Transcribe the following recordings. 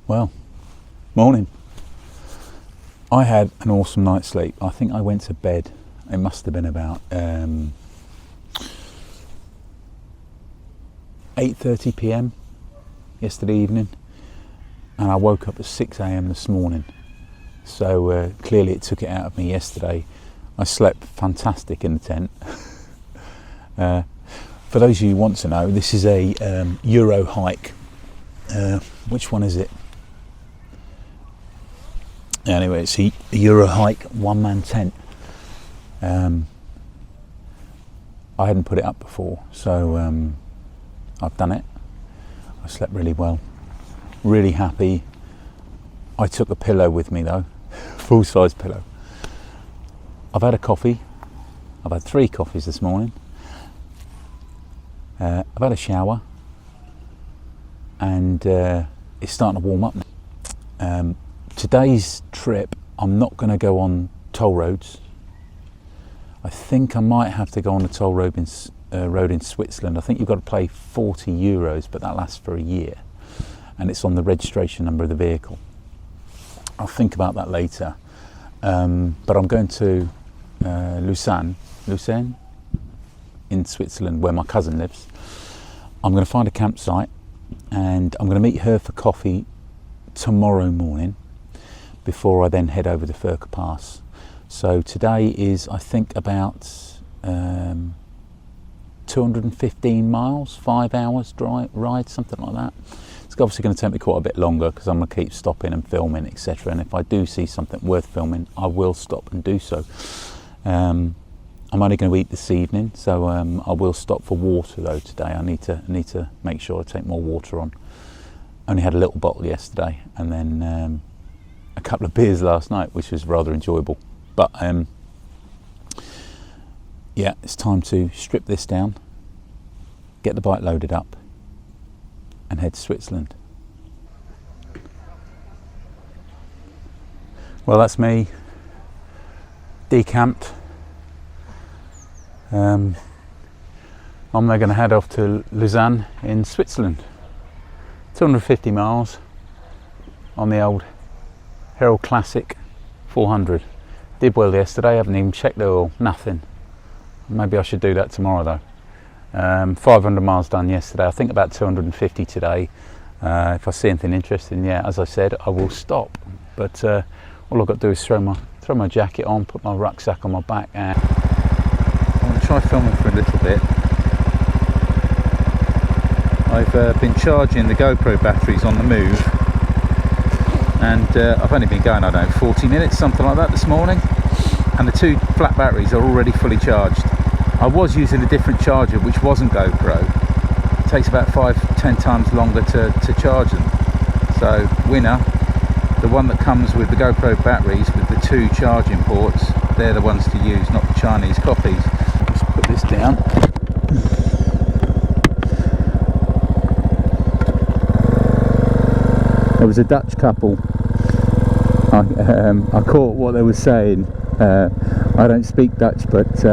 Well, morning. I had an awesome night's sleep. I think I went to bed, it must have been about 8:30 p.m. yesterday evening, and I woke up at 6 a.m. this morning. So clearly it took it out of me yesterday. I slept fantastic in the tent. For those of you who want to know, this is a Euro hike. Which one is it? Anyway, it's a Euro hike one-man tent. I hadn't put it up before, so I've done it. I slept really well, really happy. I took a pillow with me though, full-size pillow. I've had a coffee. I've had 3 coffees this morning. I've had a shower, and it's starting to warm up now. Today's trip, I'm not going to go on toll roads. I think I might have to go on the toll road in Switzerland. I think you've got to pay €40, but that lasts for a year, and it's on the registration number of the vehicle. I'll think about that later. But I'm going to Lausanne in Switzerland, where my cousin lives. I'm going to find a campsite, and I'm going to meet her for coffee tomorrow morning before I then head over to Furka Pass. So today is, I think, about 215 miles, 5 hours ride, something like that. It's obviously going to take me quite a bit longer because I'm going to keep stopping and filming, etc. And if I do see something worth filming, I will stop and do so. I'm only going to eat this evening, so I will stop for water though today. I need to make sure I take more water on. Only had a little bottle yesterday, and then a couple of beers last night, which was rather enjoyable. But yeah, it's time to strip this down, get the bike loaded up, and head to Switzerland. Well, that's me decamped. I'm now going to head off to Lausanne in Switzerland. 250 miles on the old Herald Classic 400. Did well yesterday, haven't even checked the oil, nothing. Maybe I should do that tomorrow though. 500 miles done yesterday, I think about 250 today. If I see anything interesting, yeah, as I said, I will stop. But all I've got to do is throw my jacket on, put my rucksack on my back, and I'm going to try filming for a little bit. I've been charging the GoPro batteries on the move, and I've only been going, I don't know, 40 minutes, something like that this morning, and the 2 flat batteries are already fully charged. I was using a different charger which wasn't GoPro. It takes about 5-10 times longer to charge them. So winner, the one that comes with the GoPro batteries with the 2 charging ports, they're the ones to use, not the Chinese copies. Let's put this down. There was a Dutch couple. I caught what they were saying. I don't speak Dutch, but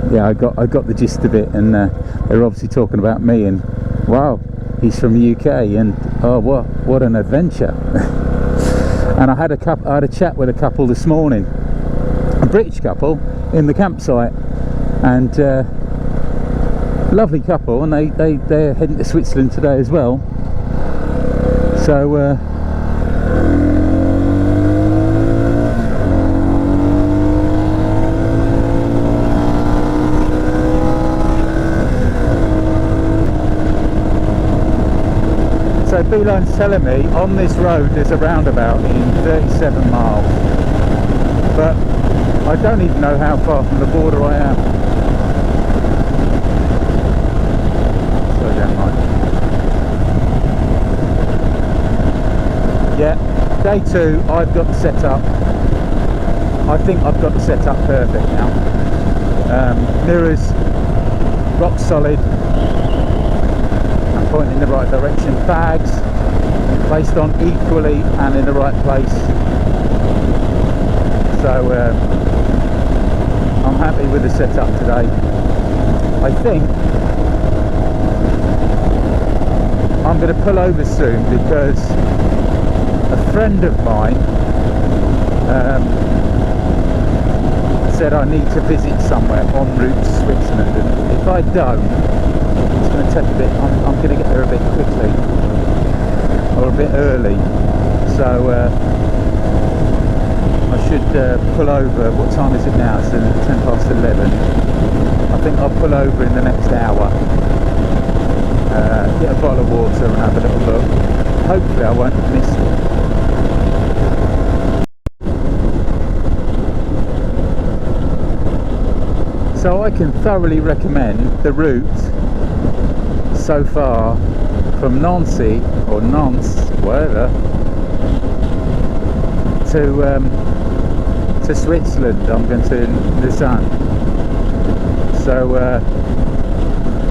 yeah, I got the gist of it, and they were obviously talking about me, and wow, he's from the UK, and oh, what an adventure. And I had a chat with a couple this morning, a British couple in the campsite, and lovely couple, and they're heading to Switzerland today as well. So Beeline's telling me on this road there's a roundabout in 37 miles, but I don't even know how far from the border I am. Slow down, mate. Yeah, day 2 I've got the setup. I think I've got the setup perfect now. Mirrors rock solid, pointing in the right direction, bags placed on equally and in the right place. So I'm happy with the setup today. I think I'm going to pull over soon because friend of mine said I need to visit somewhere en route to Switzerland, and if I don't, it's going to take a bit. I'm going to get there a bit quickly or a bit early, so I should pull over. What time is it now? It's 11:10. I think I'll pull over in the next hour, get a bottle of water and have a little look. Hopefully I won't have missed it. So I can thoroughly recommend the route so far from Nancy, or Nantes, wherever, to Switzerland. I'm going to Lausanne. So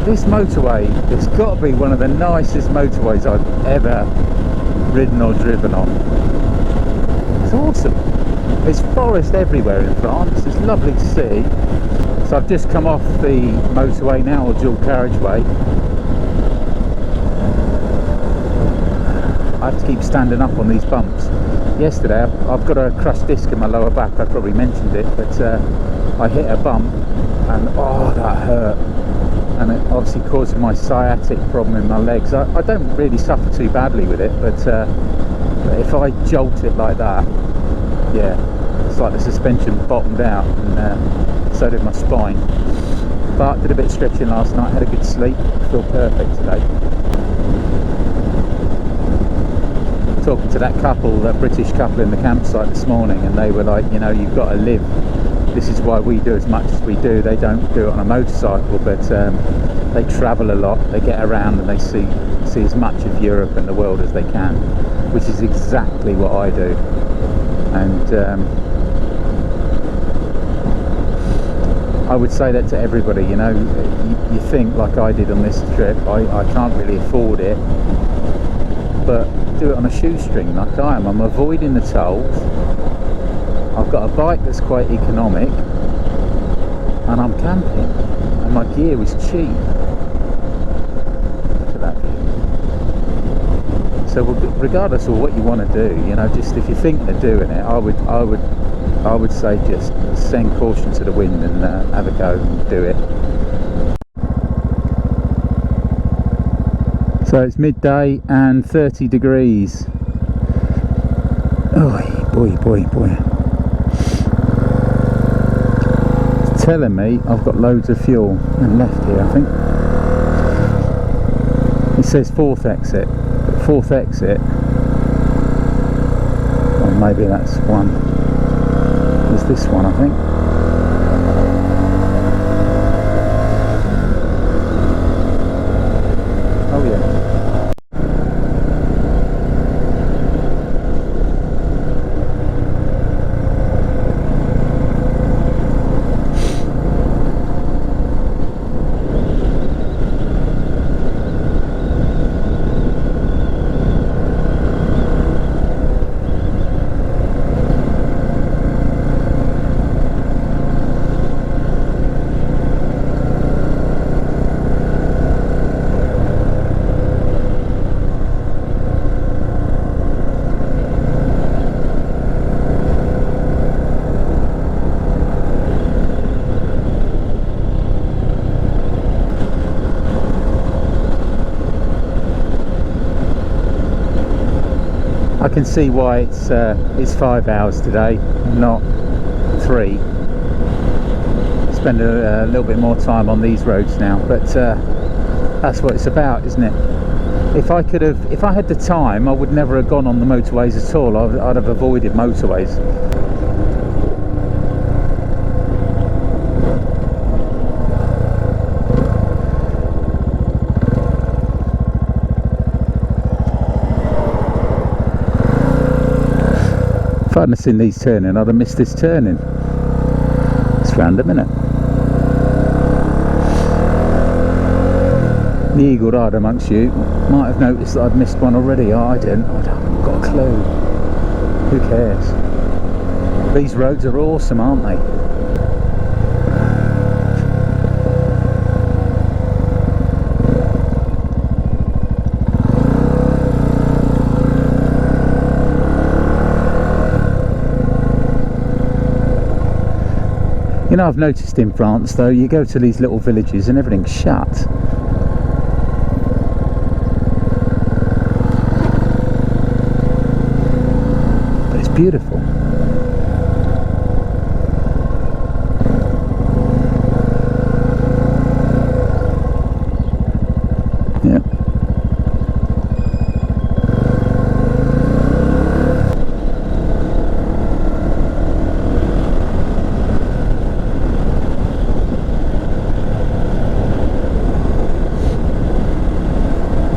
this motorway, it's got to be one of the nicest motorways I've ever ridden or driven on. It's awesome. There's forest everywhere in France. It's lovely to see. So I've just come off the motorway now, or dual carriageway. I have to keep standing up on these bumps. Yesterday I've got a crushed disc in my lower back. I probably mentioned it, but I hit a bump and oh, that hurt, and it obviously caused my sciatic problem in my legs. I don't really suffer too badly with it, but if I jolt it like that, yeah, it's like the suspension bottomed out, and so did my spine. But did a bit of stretching last night, had a good sleep, feel perfect today. Talking to that couple, that British couple in the campsite this morning, and they were like, you know, you've got to live. This is why we do as much as we do. They don't do it on a motorcycle, but they travel a lot, they get around, and they see as much of Europe and the world as they can, which is exactly what I do. And I would say that to everybody. You know, you think like I did on this trip, I can't really afford it, but do it on a shoestring like I am. I'm avoiding the tolls. I've got a bike that's quite economic, and I'm camping, and my gear was cheap. Look at that view. So regardless of what you want to do, you know, just if you think of doing it, I would say just send caution to the wind and have a go and do it. So it's midday and 30 degrees. Oh boy. It's telling me I've got loads of fuel and left here, I think. It says fourth exit. Or maybe that's one. There's this one, I think. Oh yeah. I can see why it's 5 hours today, not 3. Spend a little bit more time on these roads now, but that's what it's about, isn't it? If I had the time, I would never have gone on the motorways at all. I'd have avoided motorways. If I hadn't seen these turning, I'd have missed this turning. It's random, isn't it? The eagle rider amongst you might have noticed that I'd missed one already. I didn't. I haven't got a clue. Who cares? These roads are awesome, aren't they? You know, I've noticed in France though, you go to these little villages and everything's shut. But it's beautiful. Yeah.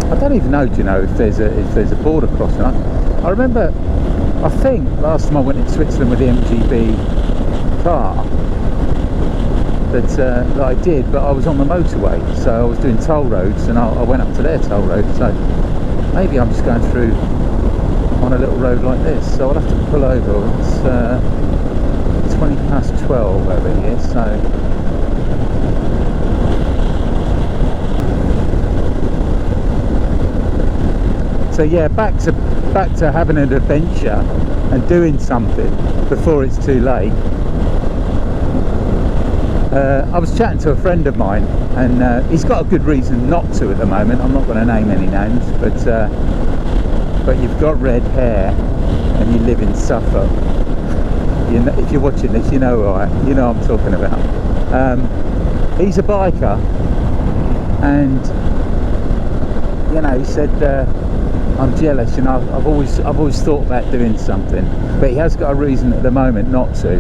I don't even know, do you know, if there's a border crossing. I remember, I think last time I went to Switzerland with the MGB car that I did, but I was on the motorway, so I was doing toll roads, and I went up to their toll road. So maybe I'm just going through on a little road like this. So I'll have to pull over. It's 20 past 12 over here, so. So yeah, back to having an adventure and doing something before it's too late. I was chatting to a friend of mine, and he's got a good reason not to at the moment. I'm not going to name any names, but you've got red hair and you live in Suffolk. You know, if you're watching this, you know what I'm talking about. He's a biker, and you know, he said, I'm jealous, you know, I've always thought about doing something, but he has got a reason at the moment not to.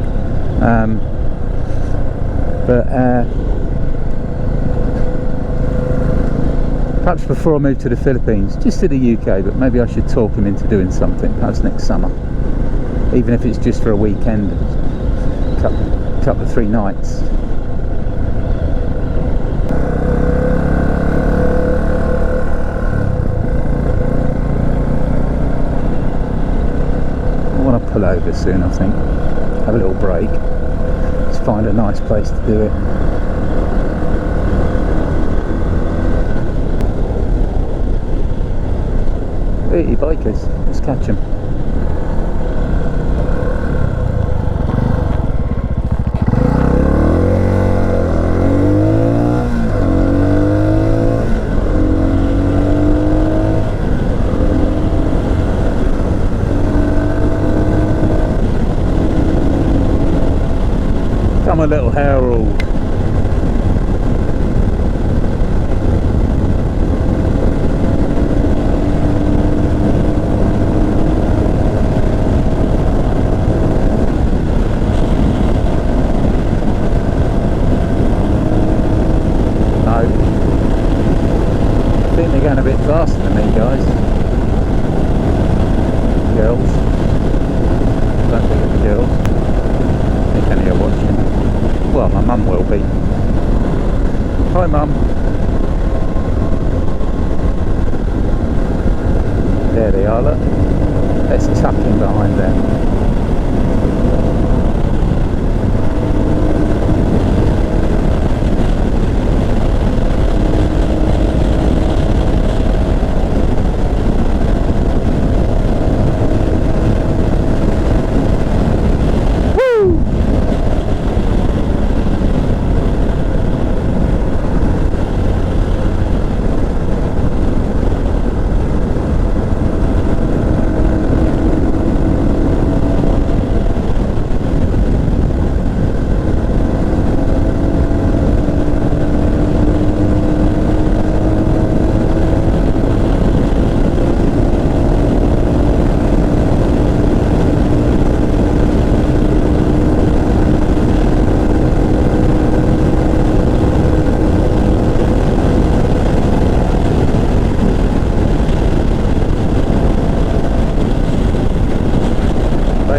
Perhaps before I move to the Philippines, just to the UK, but maybe I should talk him into doing something, perhaps next summer, even if it's just for a weekend, couple of 3 nights. Pull over soon, I think. Have a little break. Just find a nice place to do it. Hey, bikers, let's catch them. I'm a little Harold. No. I think they're going a bit faster than me, guys. Girls. Don't think it's girls. I think any are watching. Well, my mum will be. Hi, Mum. There they are, look. Let's tuck in behind them.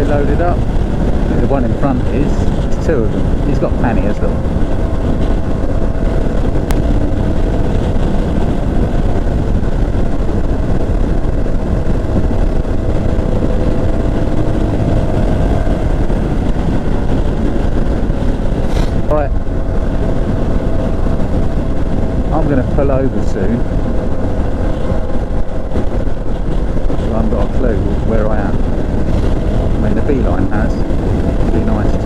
Loaded up. The one in front is. There's 2 of them. He's got plenty as well. Right. I'm going to pull over soon. I haven't got a clue where I am. I mean, the beeline has. It'd be nice to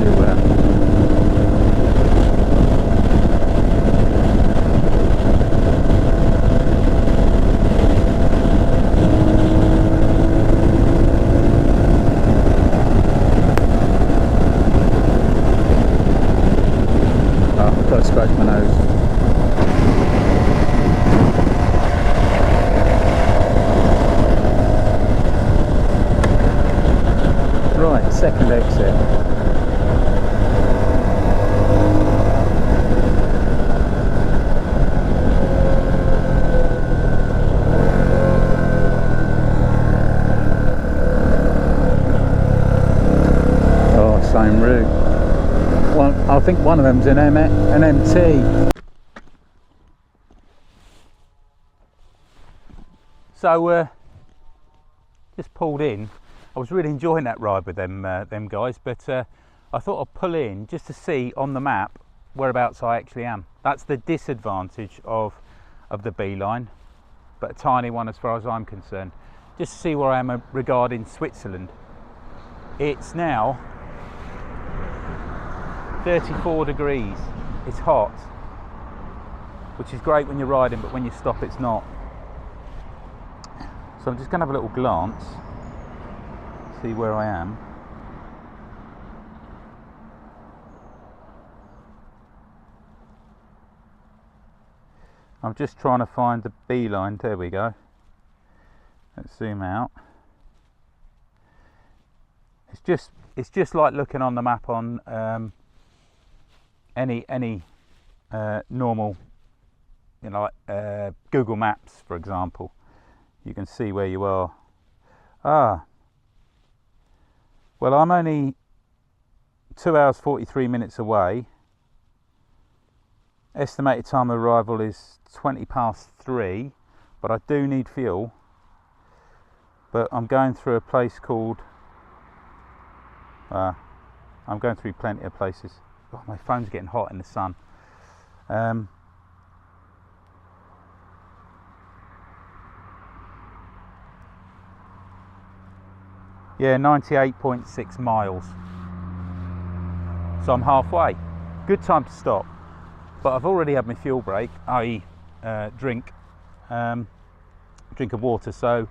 second exit. Oh, same route. I think one of them's an MT. So just pulled in. I was really enjoying that ride with them guys, but I thought I'd pull in just to see on the map whereabouts I actually am. That's the disadvantage of the B line, but a tiny one as far as I'm concerned. Just to see where I am regarding Switzerland. It's now 34 degrees. It's hot, which is great when you're riding, but when you stop it's not. So I'm just going to have a little glance, see where I am. I'm just trying to find the B line. There we go. Let's zoom out. It's just like looking on the map on any normal, you know, like Google Maps, for example. You can see where you are. Well, I'm only 2 hours 43 minutes away. Estimated time of arrival is 20 past 3, but I do need fuel. But I'm going through a place called I'm going through plenty of places. Oh, my phone's getting hot in the sun. Yeah, 98.6 miles. So I'm halfway. Good time to stop. But I've already had my fuel break, i.e. drink of water, so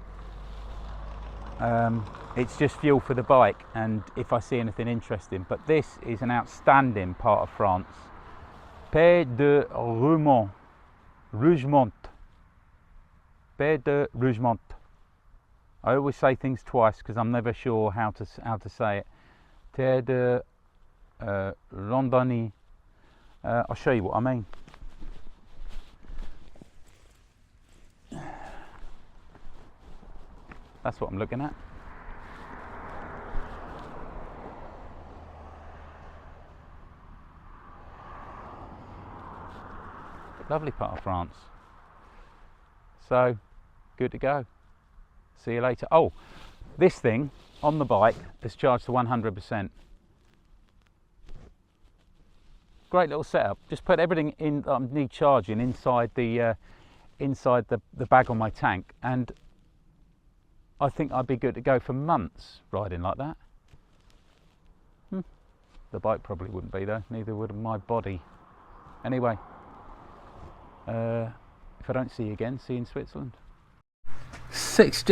it's just fuel for the bike and if I see anything interesting. But this is an outstanding part of France. Pays de Rougemont. Pays de Rougemont. I always say things twice because I'm never sure how to say it. Terre de Randonnie. I'll show you what I mean. That's what I'm looking at. Lovely part of France. So, good to go. See you later. Oh, this thing on the bike is charged to 100%. Great little setup. Just put everything in that I need charging inside the bag on my tank, and I think I'd be good to go for months riding like that. The bike probably wouldn't be though, neither would my body. Anyway, if I don't see you again, see you in Switzerland.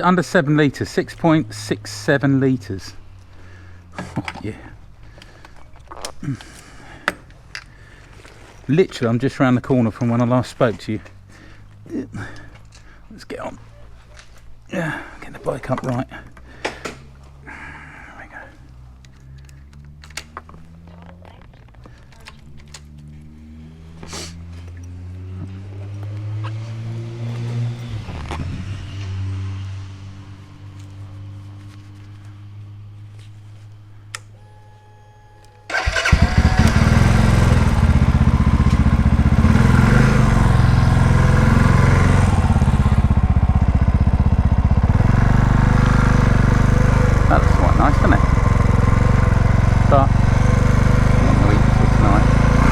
Under 7 litres, 6.67 litres. Oh, yeah. Literally, I'm just around the corner from when I last spoke to you. Let's get on. Yeah, get the bike up right. There we go.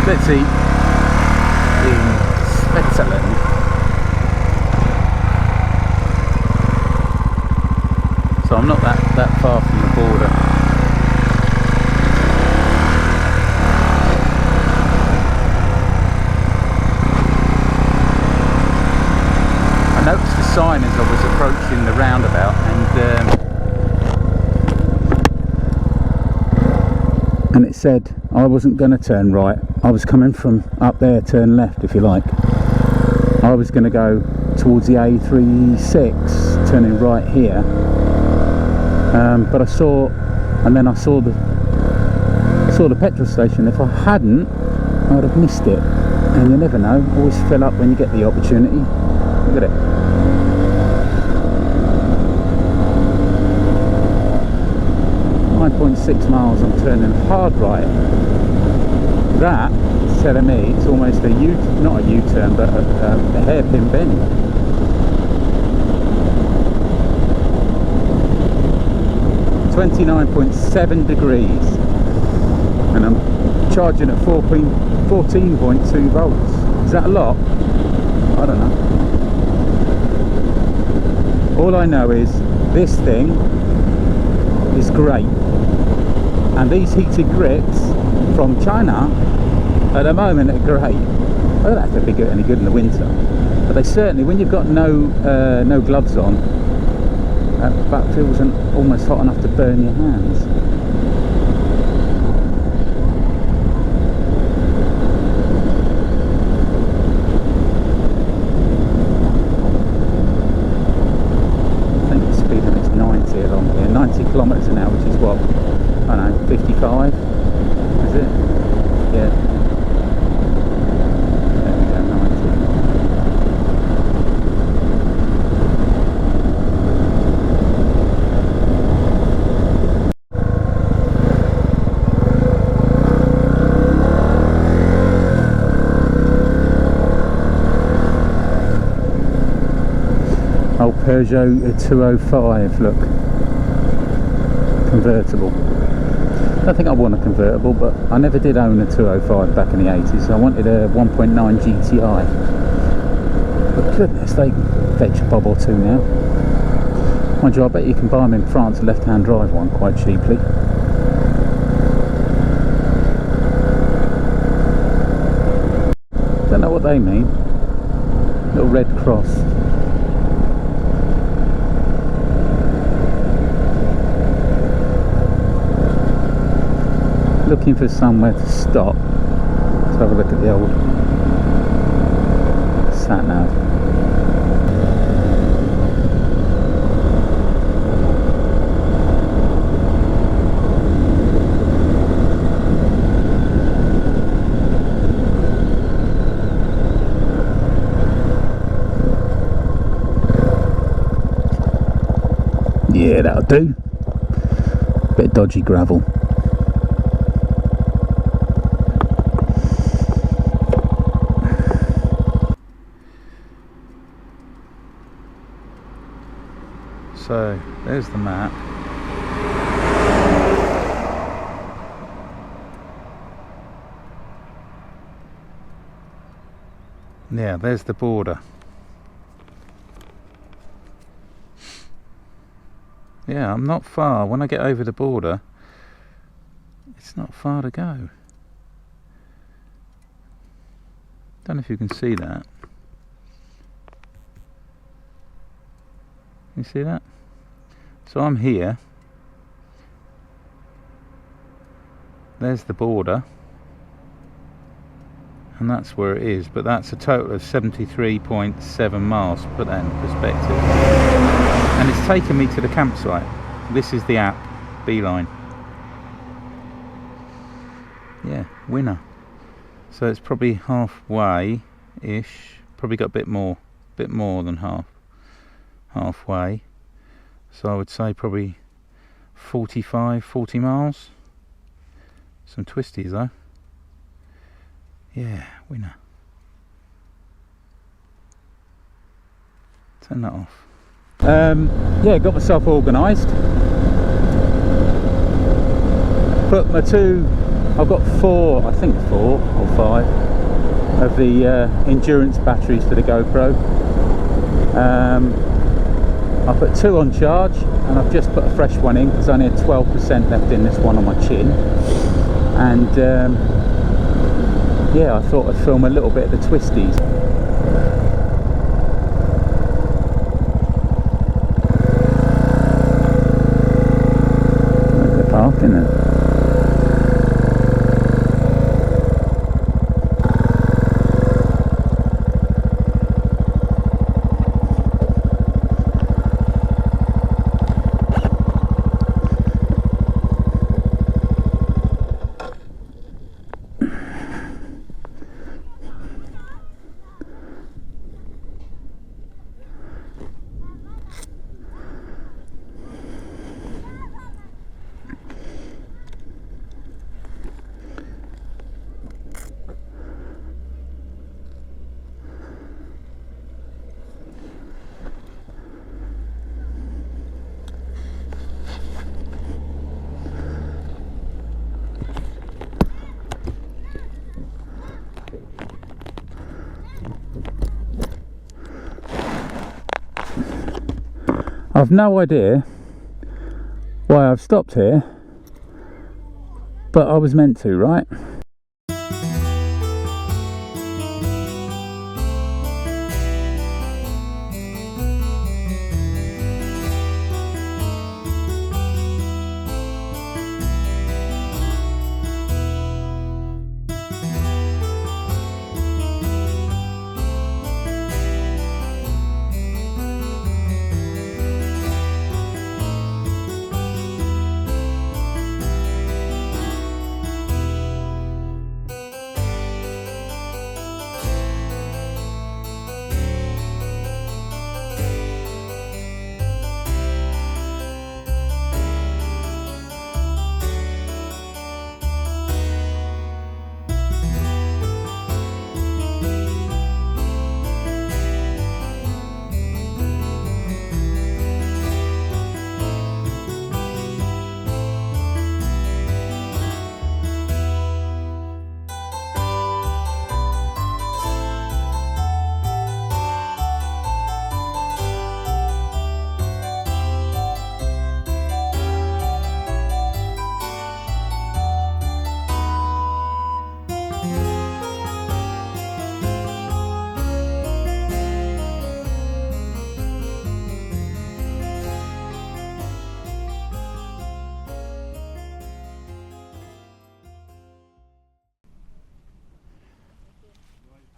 Let's eat in Switzerland. So I'm not that far from the border. I noticed the sign as I was approaching the roundabout, and it said I wasn't going to turn right. I was coming from up there, turn left if you like. I was going to go towards the A36, turning right here. But I saw and then I saw the petrol station. If I hadn't, I would have missed it. And you never know, always fill up when you get the opportunity. Look at it. .6 miles, I'm turning hard right. That is telling me it's almost a not a U-turn, but a hairpin bend. .7 degrees, and I'm charging at 14.2 volts. Is that a lot? I don't know. All I know is this thing is great, and these heated grips from China at the moment are great. I don't know if they'd be any good in the winter, but they certainly, when you've got no gloves on, that feels almost hot enough to burn your hands. I think the speed limit's 90 along here, 90 kilometres an hour, which is what, I don't know, 55, is it? Yeah. There we go, 90. Old Peugeot 205, look, convertible. I don't think I want a convertible, but I never did own a 205 back in the 80s. I wanted a 1.9 GTI. But goodness, they fetch a bob or two now. Mind you, I bet you can buy them in France, a left-hand drive one, quite cheaply. Don't know what they mean. Little red cross. Looking for somewhere to stop. Let's have a look at the old sat nav. Yeah, that'll do. Bit of dodgy gravel. So there's the map. Yeah, there's the border. Yeah, I'm not far. When I get over the border, it's not far to go. Don't know if you can see that. You see that? So I'm here. There's the border. And that's where it is. But that's a total of 73.7 miles. Put that in perspective. And it's taken me to the campsite. This is the app. Beeline. Yeah, winner. So it's probably halfway-ish. Probably got a bit more than halfway. So I would say probably 40 miles. Some twisties though. Yeah, winner. Turn that off. Yeah, got myself organised. Put my I've got four or five of the endurance batteries for the GoPro. I put 2 on charge, and I've just put a fresh one in because I only had 12% left in this one on my chin. And yeah, I thought I'd film a little bit of the twisties. Look at the park, isn't it? I've no idea why I've stopped here, but I was meant to, right?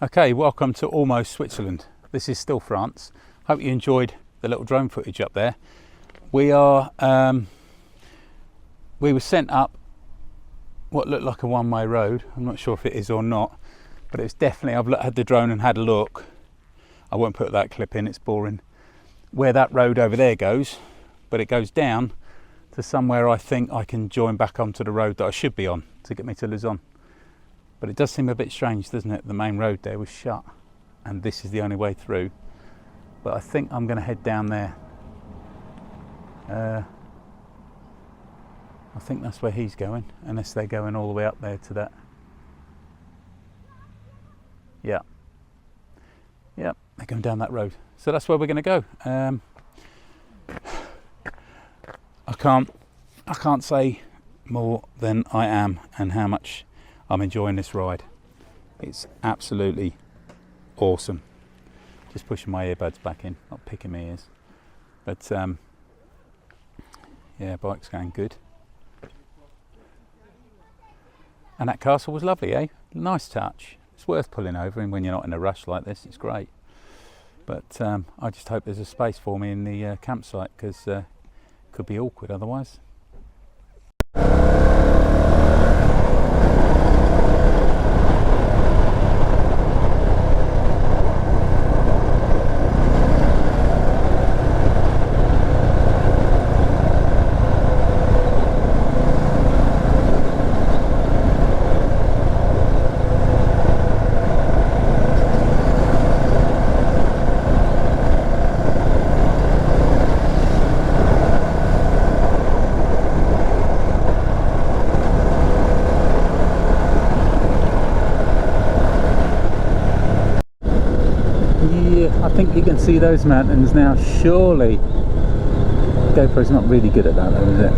Okay, welcome to almost Switzerland. This is still France. Hope you enjoyed the little drone footage up there. We were sent up what looked like a one-way road. I'm not sure if it is or not, but it's definitely, I've had the drone and had a look. I won't put that clip in, it's boring. Where that road over there goes, but it goes down to somewhere I think I can join back onto the road that I should be on to get me to Lausanne. But it does seem a bit strange, doesn't it? The main road there was shut and this is the only way through. But I think I'm going to head down there. I think that's where he's going, unless they're going all the way up there to that. Yeah, they're going down that road. So that's where we're going to go. I can't say more than I am and how much I'm enjoying this ride. It's absolutely awesome. Just pushing my earbuds back in, not picking my ears. But yeah, bike's going good. And that castle was lovely, eh? Nice touch. It's worth pulling over, and when you're not in a rush like this, it's great. But I just hope there's a space for me in the campsite, because it could be awkward otherwise. I think you can see those mountains now, surely. GoPro's not really good at that though, is it?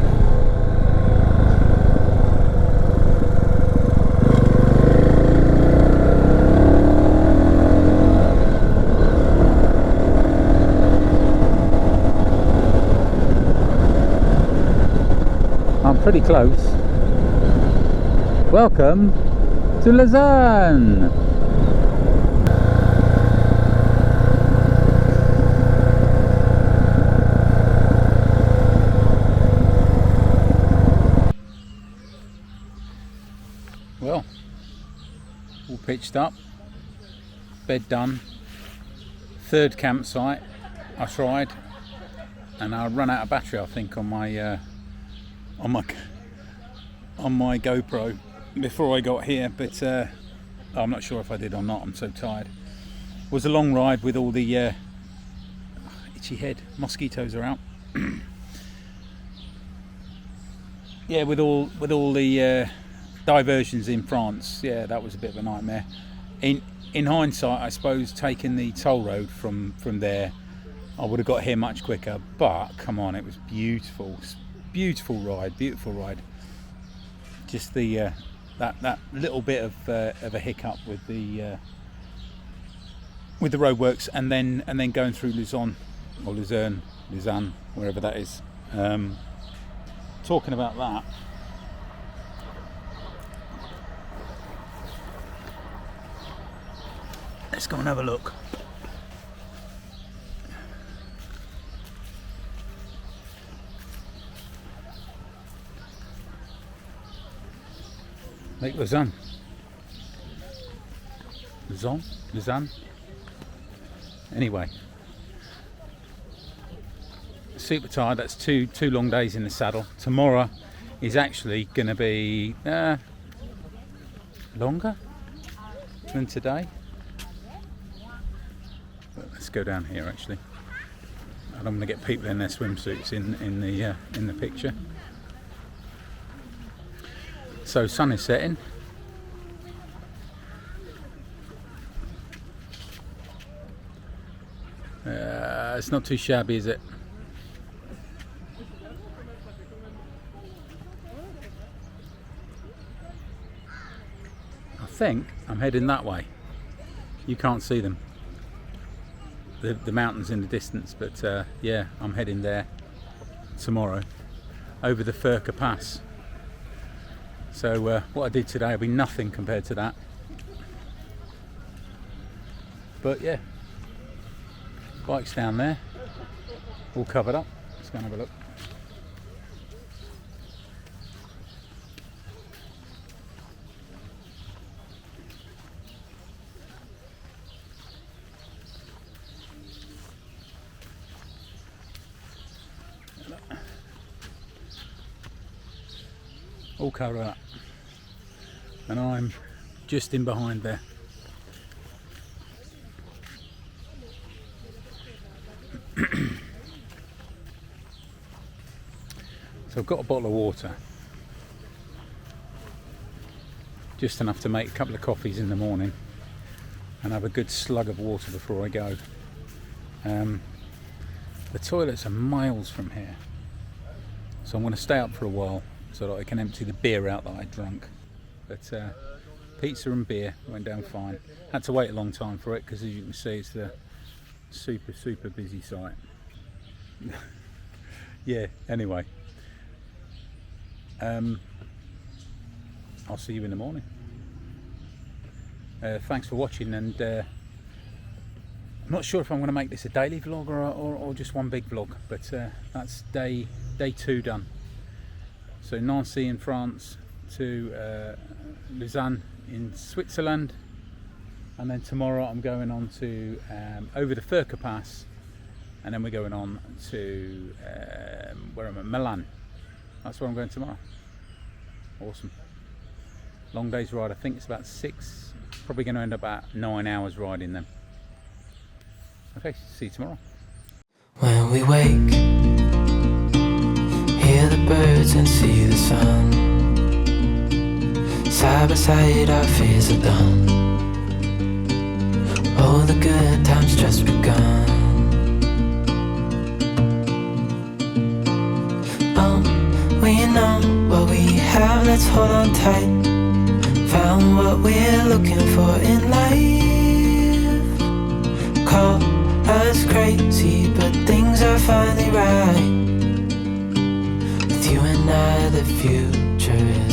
I'm pretty close. Welcome to Lausanne! Well, all pitched up, bed done, third campsite I tried, and I run out of battery I think on my GoPro before I got here, but I'm not sure if I did or not, I'm so tired. It was a long ride with all the itchy head, mosquitoes are out. Yeah, with all the diversions in France, yeah, that was a bit of a nightmare. In hindsight, I suppose taking the toll road from there, I would have got here much quicker, but come on, it was beautiful. Beautiful ride. Just the that little bit of a hiccup with the roadworks, and then going through Lausanne or Lausanne, wherever that is. Talking about that, let's go and have a look. Lake Lausanne. Lausanne. Anyway, super tired. That's two long days in the saddle. Tomorrow is actually going to be longer than today. But let's go down here. Actually, I don't want to get people in their swimsuits in the picture. So sun is setting. It's not too shabby, is it? I think I'm heading that way. You can't see them, the mountains in the distance, but yeah, I'm heading there tomorrow over the Furka Pass. So what I did today will be nothing compared to that. But yeah, bike's down there, all covered up. Let's go and have a look. All covered up, and I'm just in behind there. So I've got a bottle of water, just enough to make a couple of coffees in the morning and have a good slug of water before I go. The toilets are miles from here, so I'm going to stay up for a while so that I can empty the beer out that I drank. But pizza and beer went down fine. Had to wait a long time for it because, as you can see, it's a super busy site. Yeah, anyway, I'll see you in the morning. Thanks for watching, and I'm not sure if I'm going to make this a daily vlog or just one big vlog, but that's day 2 done. So Nancy in France to Lausanne in Switzerland, and then tomorrow I'm going on to over the Furka Pass, and then we're going on to where am I? Milan. That's where I'm going tomorrow. Awesome. Long day's ride. I think it's about 6. Probably going to end up about 9 hours riding them. Okay, see you tomorrow. When we wake, hear the birds and see the sun. Side by side our fears are done. All the good times just begun. We know what we have, let's hold on tight. Found what we're looking for in life. Call us crazy, but things are finally right. With you and I, the future is